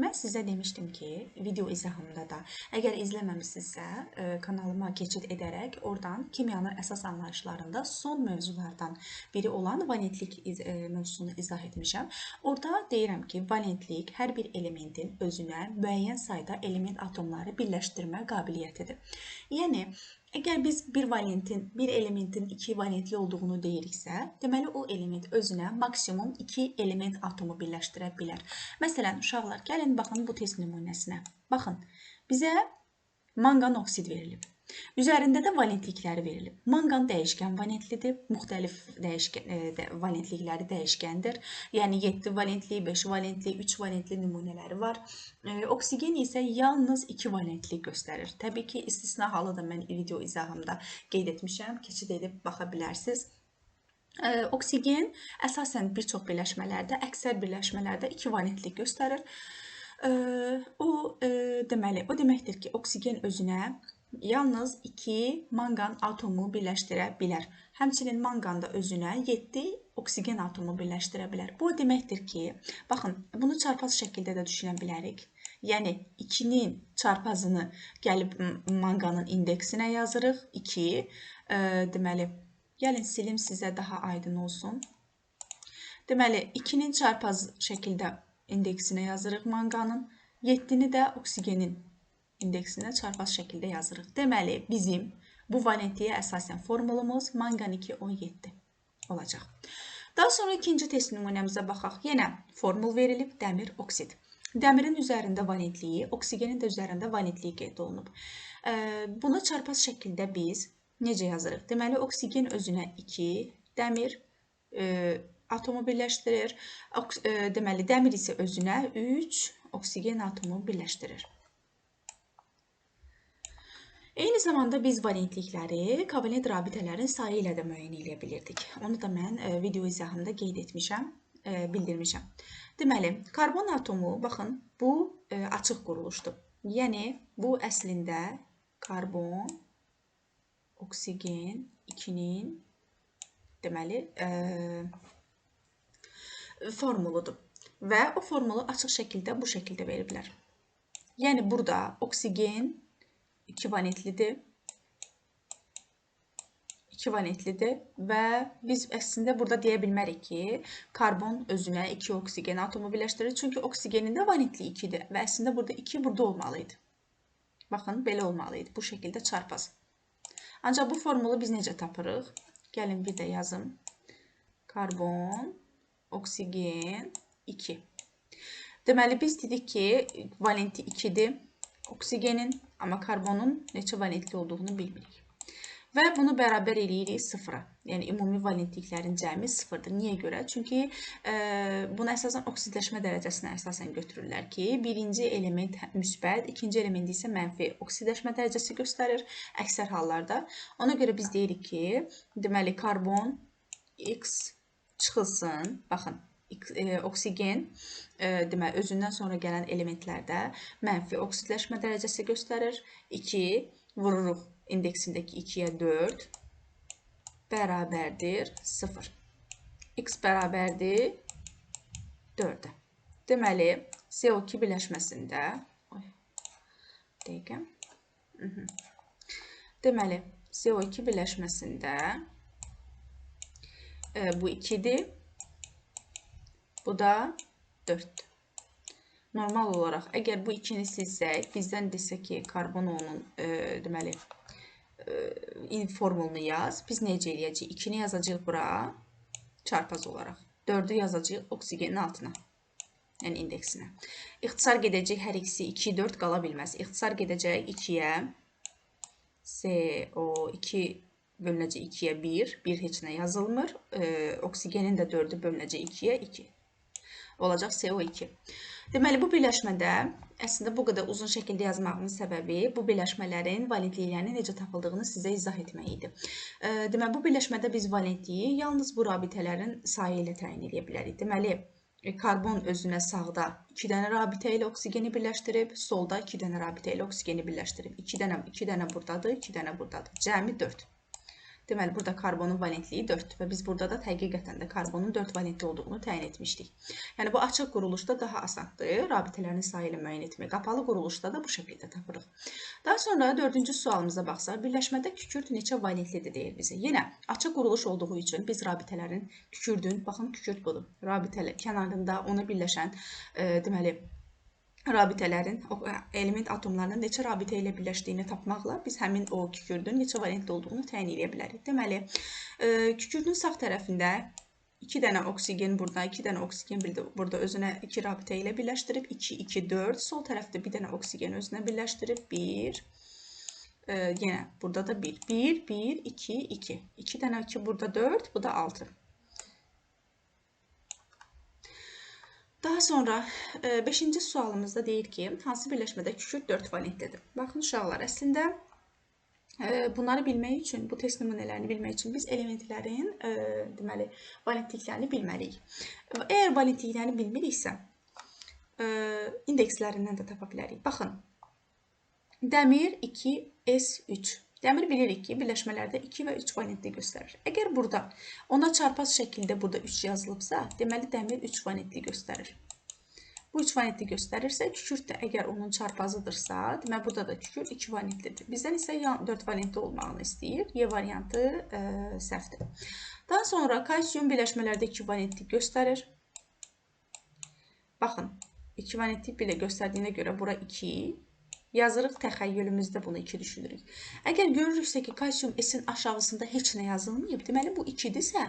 Mən sizə demişdim ki, video izahımda da əgər izləməmisinizsə, kanalıma keçid edərək oradan kimyanın əsas anlayışlarında son mövzulardan biri olan valentlik mövzusunu izah etmişəm. Orada deyirəm ki, valentlik hər bir elementin özünə müəyyən sayda element atomları birləşdirmə qabiliyyətidir. Yəni, əgər biz bir elementin iki valentli olduğunu deyiriksə, deməli o element özünə maksimum 2 element atomu birləşdirə bilər. Məsələn, uşaqlar, gəlin baxın bu test nümunəsinə. Baxın, bizə manqan oksid verilib. Üzərində də valentlikləri verilib. Manqan dəyişkən valentlidir, müxtəlif valentlikləri dəyişkəndir. Yəni 7 valentli, 5 valentli, 3 valentli nümunələri var. Oksigen isə yalnız 2 valentlik göstərir. Təbii ki, istisna halı da mən video izahımda qeyd etmişəm. Keçid edib baxa bilərsiniz. Oksigen əsasən bir çox birləşmələrdə, əksər birləşmələrdə 2 valentlik göstərir. O deməkdir ki, oksigen özünə yalnız 2 manqan atomu birləşdirə bilər. Həmçinin manqan da özünə 7 oksigen atomu birləşdirə bilər. Bu deməkdir ki, baxın, bunu çarpaz şəkildə də düşünə bilərik. Yəni 2-nin çarpazını gəlib manqanın indeksinə yazırıq. 2, deməli, gəlin silim sizə daha aydın olsun. Deməli, 2-nin çarpaz şəkildə indeksinə yazırıq manqanın, 7-ni də oksigenin indeksinə çarpaz şəkildə yazırıq. Deməli, bizim bu valentliyə əsasən formulumuz manqan 2O7 olacaq. Daha sonra ikinci test nümunəmizə baxaq. Yenə formul verilib, dəmir, oksid. Dəmirin üzərində valentliyi, oksigenin də üzərində valentliyi qeyd olunub. Bunu çarpaz şəkildə biz necə yazırıq? Deməli, oksigen özünə 2, dəmir atomu birləşdirir. Deməli, dəmir isə özünə 3 oksigen atomu birləşdirir. Eyni zamanda biz valentlikləri kovalent rabitələrin sayı ilə də müəyyən edə bilirdik. Onu da mən video izahımda qeyd etmişəm, bildirmişəm. Deməli, karbon atomu, baxın, bu açıq quruluşdur. Yəni, bu əslində karbon, oksigen 2-nin deməli formuludur. Və o formulu açıq şəkildə bu şəkildə veriblər. Yəni, burada oksigen 2 valentlidir və biz əslində burada deyə bilmərik ki, karbon özünə 2 oksigen atomu birləşdirir. Çünki oksigenin də valentliyi 2-dir və əslində burada 2 burada olmalıydı. Baxın, belə olmalıydı, bu şəkildə çarpaz. Ancaq bu formulu biz necə tapırıq? Gəlin bir də yazım. Karbon, oksigen 2. Deməli, biz dedik ki, valenti 2-dir oksigenin, amma karbonun neçə valentli olduğunu bilmirik. Və bunu bərabər eləyirik 0-a. Yəni, ümumi valentliklərin cəmi 0-dır. Niyə görə? Çünki bunu əsasən oksidləşmə dərəcəsinə əsasən götürürlər ki, birinci element müsbət, ikinci element isə mənfi oksidləşmə dərəcəsi göstərir əksər hallarda. Ona görə biz deyirik ki, deməli, karbon X çıxılsın. Baxın, oksigen deməli, özündən sonra gələn elementlərdə mənfi oksidləşmə dərəcəsi göstərir. 2 vururuq indeksindəki 2-yə 4 bərabərdir 0. X bərabərdir 4-ə. Deməli, CO2 birləşməsində deməli, CO2 birləşməsində bu 2-dir. Bu da 4-dür. Normal olaraq, əgər bu 2-ni silsək, bizdən desə ki, karbon onun deməli, formulunu yaz. Biz necə eləyəcəyik? 2-ni yazacağıq bura çarpaz olaraq. 4-ü yazacağıq oksigenin altına, yəni indeksinə. İxtisar gedəcək hər ikisi 2, 4 qala bilməz. İxtisar gedəcək 2-yə, CO2 bölünəcək 2-yə 1, 1 heç nə yazılmır. Oksigenin də 4-ü bölünəcək 2-yə 2. Olacaq CO2. Deməli, bu birləşmədə əslində bu qədər uzun şəkildə yazmağımın səbəbi bu birləşmələrin valentliklərinin necə tapıldığını sizə izah etmək idi. Deməli, bu birləşmədə biz valentliyi yalnız bu rabitələrin sayı ilə təyin edə bilərik. Deməli, karbon özünə sağda 2 dənə rabitə ilə oksigeni birləşdirib, solda 2 dənə rabitə ilə oksigeni birləşdirib. 2 dənə buradadır, 2 dənə buradadır. Cəmi 4. Deməli, burada karbonun valentliyi 4-dür və biz burada da həqiqətən də karbonun 4 valentli olduğunu təyin etmişdik. Yəni, bu açıq quruluşda daha asandır, rabitələrin sayı ilə müəyyən etmək. Qapalı quruluşda da bu şəkildə tapırıq. Daha sonra 4-cü sualımıza baxsaq, birləşmədə kükürt neçə valentlidir deyir bizə. Yenə, açıq quruluş olduğu üçün biz rabitələrin, kükürdün, baxın, kükürt budur, rabitələr kənarında ona birləşən, deməli, rabitələrin, element atomlarının neçə rabitə ilə birləşdiyini tapmaqla biz həmin o kükürdün neçə valentli olduğunu təyin edə bilərik. Deməli, kükürdün sağ tərəfində 2 dənə oksigen burada, 2 dənə oksigen burada özünə 2 rabitə ilə birləşdirib, 2, 2, 4. Sol tərəfdə 1 dənə oksigen özünə birləşdirib, 1. Yenə burada da 1. 1, 1, 2, 2. 2 dənə 2 burada 4, bu da 6. Daha sonra 5-ci sualımızda deyir ki, hansı birləşmədə kükürt 4 valentlidir? Baxın uşaqlar, əslində bunları bilmək üçün, bu test nümunələrini bilmək üçün biz elementlərin deməli, valentliklərini bilməliyik. Əgər valentliklərini bilmiriksə, indekslərindən də tapa bilərik. Baxın, dəmir 2s3. Dəmir bilirik ki, birləşmələrdə 2 və 3 valentli göstərir. Əgər burada ona çarpaz şəkildə burada 3 yazılıbsa, deməli dəmir 3 valentli göstərir. Bu 3 valentli göstərirsə, kükürt də əgər onun çarpazıdırsa, deməli burada da kükürt 2 valentlidir. Bizdən isə 4 valentli olmağını istəyir. Y variantı səhvdir. Daha sonra kalsium birləşmələrdə 2 valentli göstərir. Baxın, 2 valentli belə göstərdiyinə görə bura 2. Yazırıq, təxəyyülümüzdə bunu 2 düşünürük. Əgər görürüksə ki, kalsium S-in aşağısında heç nə yazılmayıb, deməli bu 2-dirsə,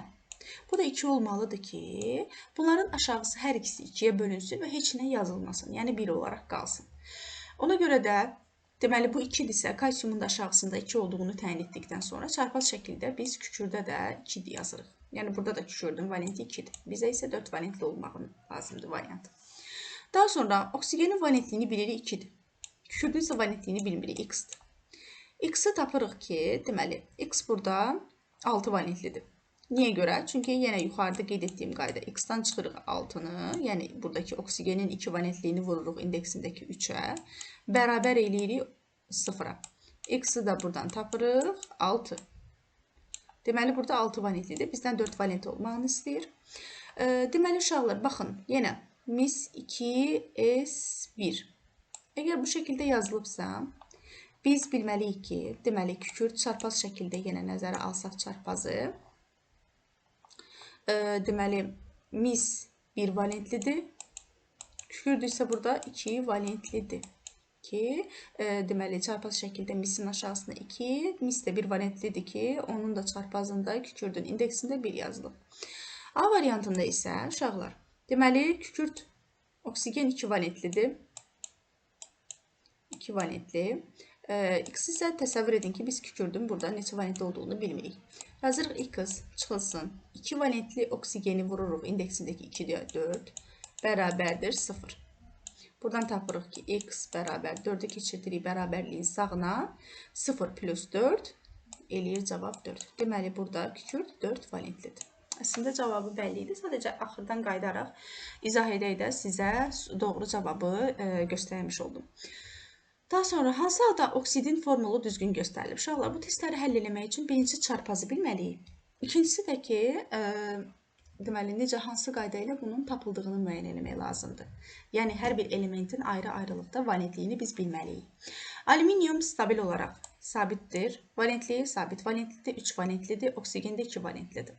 bu da 2 olmalıdır ki, bunların aşağısı hər ikisi 2-yə bölünsün və heç nə yazılmasın, yəni 1 olaraq qalsın. Ona görə də, deməli bu 2-dirsə, kalsiumun da aşağısında 2 olduğunu təyin etdikdən sonra çarpaz şəkildə biz kükürdə də 2 yazırıq. Yəni burada da kükürdün valenti 2-dir. Bizə isə 4 valentli olmağı lazımdır variant. Daha sonra oksigenin valentliyini bilirik 2-dir. Kükürdün isə valentliyini bilmirik, x-dir. X-i tapırıq ki, deməli, x burada 6 valentlidir. Niyə görə? Çünki yenə yuxarıda qeyd etdiyim qayda x-dan çıxırıq 6-nı, yəni buradakı oksigenin 2 valentliyini vururuq indeksindəki 3-ə, bərabər eləyirik 0-a. X-i da buradan tapırıq 6. Deməli, burada 6 valentlidir. Bizdən 4 valentli olmağını istəyir. Deməli, uşaqlar, baxın, yenə mis 2s1. Əgər bu şəkildə yazılıbsa, biz bilməliyik ki, deməli, kükürt çarpaz şəkildə yenə nəzərə alsaq çarpazı. Deməli, mis 1 valentlidir. Kükürt isə burada 2 valentlidir. Ki, deməli, çarpaz şəkildə misin aşağısında 2, mis də 1 valentlidir ki, onun da çarpazında kükürdün indeksində 1 yazılıb. A variantında isə, uşaqlar, deməli, kükürt oksigen 2 valentlidir. 2 valentli. X isə təsəvvür edin ki, biz kükürdün burada neçə valentli olduğunu bilmirik. Yazırıq X çıxılsın. 2 valentli oksigeni vururuq indeksindəki 2-də 4 bərabərdir 0. Buradan tapırıq ki, X bərabər 4-ü keçirdirik bərabərliyin sağına. 0 plus 4 eləyir cavab 4. Deməli, burada kükürt 4 valentlidir. Əslində cavabı bəlli idi. Sadəcə axırdan qaydaraq izah edək də sizə doğru cavabı göstərmiş oldum. Daha sonra, hansı halda oksidin formulu düzgün göstərilib? Uşaqlar, bu testləri həll eləmək üçün birinci çarpazı bilməliyik. İkincisi də ki, deməli, necə, hansı qayda ilə bunun tapıldığını müəyyən etmək lazımdır. Yəni, hər bir elementin ayrı-ayrılıqda valentliyini biz bilməliyik. Alüminium stabil olaraq sabitdir. Valentliyi sabit valentlidir, 3 valentlidir, oksigen də 2 valentlidir.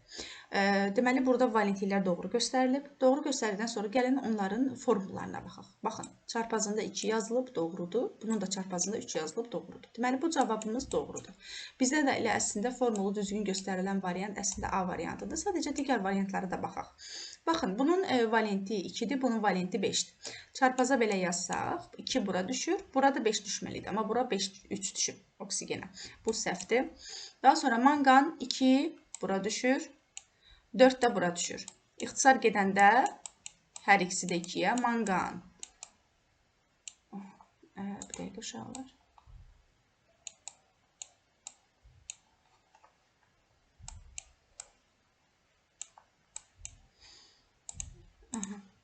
Deməli, burada valentliklər doğru göstərilib. Doğru göstəriləndən sonra gəlin onların formullarına baxaq. Baxın, çarpazında 2 yazılıb, doğrudur. Bunun da çarpazında 3 yazılıb, doğrudur. Deməli, bu cavabımız doğrudur. Bizdə də elə əslində formulu düzgün göstərilən variant əslində A variantıdır. Sadəcə digər variantlara da baxaq. Baxın, bunun valenti 2-dir, bunun valenti 5-dir. Çarpaza belə yazsaq, 2 bura düşür, burada 5 düşməlidir. Amma bura 3 düşüb oksigenə. Bu səhvdir. Daha sonra manqan 2 bura düşür, 4 də bura düşür. İxtisar gedəndə hər ikisi də 2-yə manqan. Bir dəqiqə uşaqlar.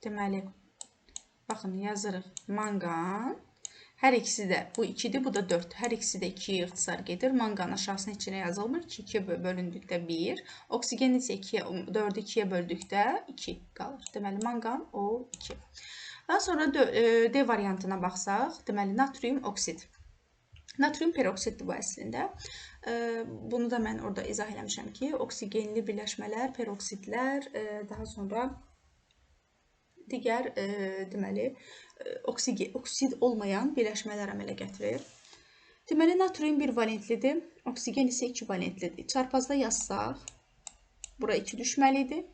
Deməli, baxın, yazırıq manqan. Hər ikisi də bu 2-dir, bu da 4-dür. Hər ikisi də 2-yə ixtisar gedir. Manqan aşağısına içinə yazılmır ki, 2-yə bölündükdə 1. Oksigen isə 4-ü 2-yə böldükdə 2 qalır. Deməli, manqan O2. Daha sonra D variantına baxsaq, deməli, natrium oksid. Natrium peroksiddir bu əslində. Bunu da mən orada izah eləmişəm ki, oksigenli birləşmələr, peroksidlər, daha sonra digər deməli oksid olmayan birləşmələr əmələ gətirir. Deməli natrium 1 valentlidir, oksigen isə 2 valentlidir. Çarpazda yazsaq, bura 2 düşməli idi,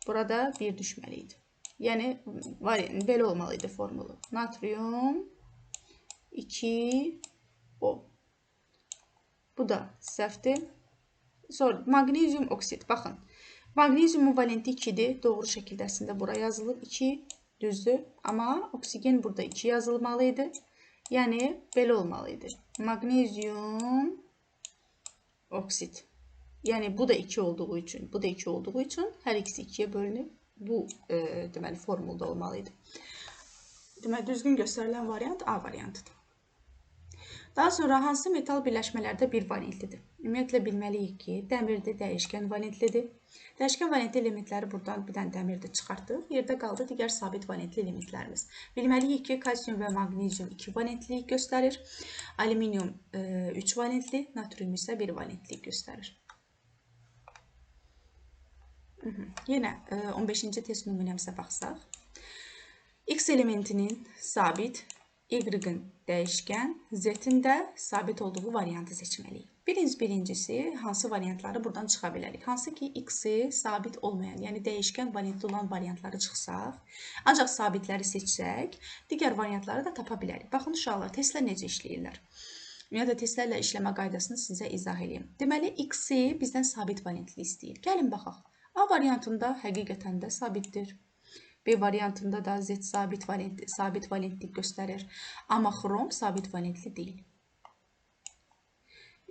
burada 1 düşməli idi. Yəni belə olmalı idi formulu. Natrium 2O. Bu da səhvdir. Sonra maqnezium oksid. Baxın. Maqneziumun valenti 2-dir. Doğru şəkildə əslində bura yazılıb 2, düzdür. Amma oksigen burada 2 yazılmalı idi. Yəni belə olmalı idi. Maqnezium oksid. Yəni bu da 2 olduğu üçün, bu da 2 olduğu üçün hər ikisi 2-yə bölünüb bu deməli formulda olmalı idi. Deməli düzgün göstərilən variant A variantıdır. Daha sonra hansı metal birləşmələrdə 1 valentlidir? Ümumiyyətlə bilməliyik ki, dəmirdə dəyişkən valentlidir. Dəyişkən valentli elementləri buradan bir dənə dəmirdə çıxartdıq. Yerdə qaldı digər sabit valentli elementlərimiz. Bilməliyik ki, kalsium və maqnezium 2 valentlilik göstərir. Alüminium 3 valentli, natrium isə 1 valentlilik göstərir. Yenə 15-ci test nümunəmizə baxsaq. X elementinin sabit, Y-ın dəyişkən, Z-in də sabit olduğu variantı seçməliyik. Birincisi, hansı variantları buradan çıxa bilərik? Hansı ki, X-i sabit olmayan, yəni dəyişkən valentli olan variantları çıxsaq, ancaq sabitləri seçsək, digər variantları da tapa bilərik. Baxın, uşaqlar, testlər necə işləyirlər? Ümumiyyətlə, testlərlə işləmə qaydasını sizə izah edeyim. Deməli, X-i bizdən sabit valentli istəyir. Gəlin, baxaq. A variantında həqiqətən də sabitdir. B variantında da Z sabit valentlik göstərir. Amma xrom sabit valentli deyil.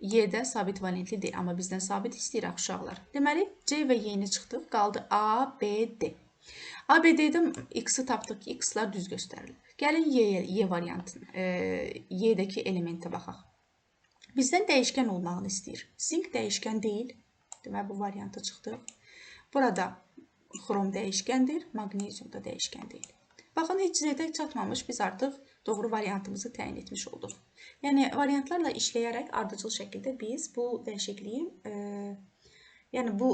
Y də sabit valentli deyil. Amma bizdən sabit istəyirək uşaqlar. Deməli, C və Y-ni çıxdıq. Qaldı A, B, D. A, B, D-də X-i tapdıq ki, X-lar düz göstərilir. Gəlin Y variantına, Y-dəki elementə baxaq. Bizdən dəyişkən olmağını istəyir. Zink dəyişkən deyil. Deməli, bu variantı çıxdıq. Burada xrom dəyişkəndir, maqnezium da dəyişkən deyil. Baxın, heç Z-də çatmamış, biz artıq doğru variantımızı təyin etmiş olduq. Yəni, variantlarla işləyərək ardıcıl şəkildə biz bu dəyişikliyi, yəni bu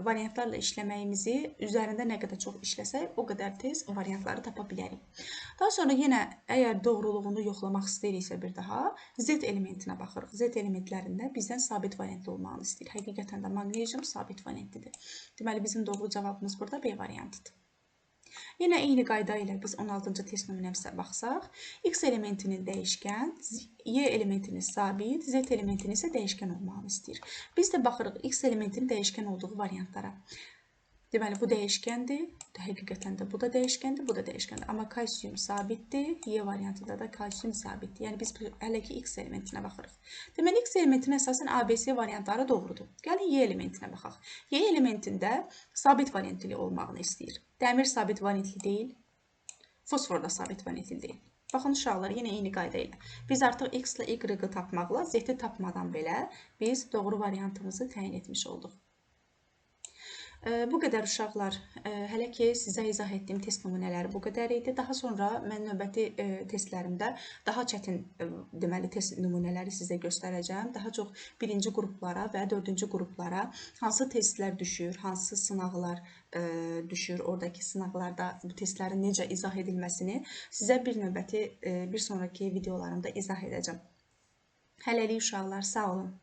variantlarla işləməyimizi üzərində nə qədər çox işləsək, o qədər tez variantları tapa bilərik. Daha sonra yenə, əgər doğruluğunu yoxlamaq istəyiriksə bir daha, Z elementinə baxırıq. Z elementlərində bizdən sabit valentli olmağını istəyir. Həqiqətən də maqnezium sabit valentlidir. Deməli, bizim doğru cavabımız burada B variantıdır. Yenə eyni qayda ilə biz 16-cı test nümunəmizə baxsaq, X elementinin dəyişkən, Y elementinin sabit, Z elementinin isə dəyişkən olmağını istəyir. Biz də baxırıq X elementinin dəyişkən olduğu variantlara. Deməli, bu dəyişkəndir, həqiqətən də bu da dəyişkəndir, bu da dəyişkəndir. Amma kalsium sabitdir, Y variantında da kalsium sabitdir. Yəni, biz hələ ki X elementinə baxırıq. Deməli, X elementinin əsasən ABC variantları doğrudur. Gəlin, Y elementinə baxaq. Y elementində sabit valentli olmağını istəyir. Dəmir sabit valentli deyil, fosfor da sabit valentli deyil. Baxın, uşaqlar, yenə eyni qayda ilə. Biz artıq X ilə Y-ı tapmaqla, Z-i tapmadan belə biz doğru variantımızı təyin etmiş olduq. Bu qədər uşaqlar, hələ ki sizə izah etdiyim test nümunələri bu qədər idi. Daha sonra mən növbəti testlərimdə daha çətin deməli test nümunələri sizə göstərəcəm. Daha çox birinci qruplara və 4-cü qruplara hansı testlər düşür, hansı sınaqlar düşür, oradakı sınaqlarda bu testlərin necə izah edilməsini sizə bir sonraki videolarımda izah edəcəm. Hələlik uşaqlar, sağ olun.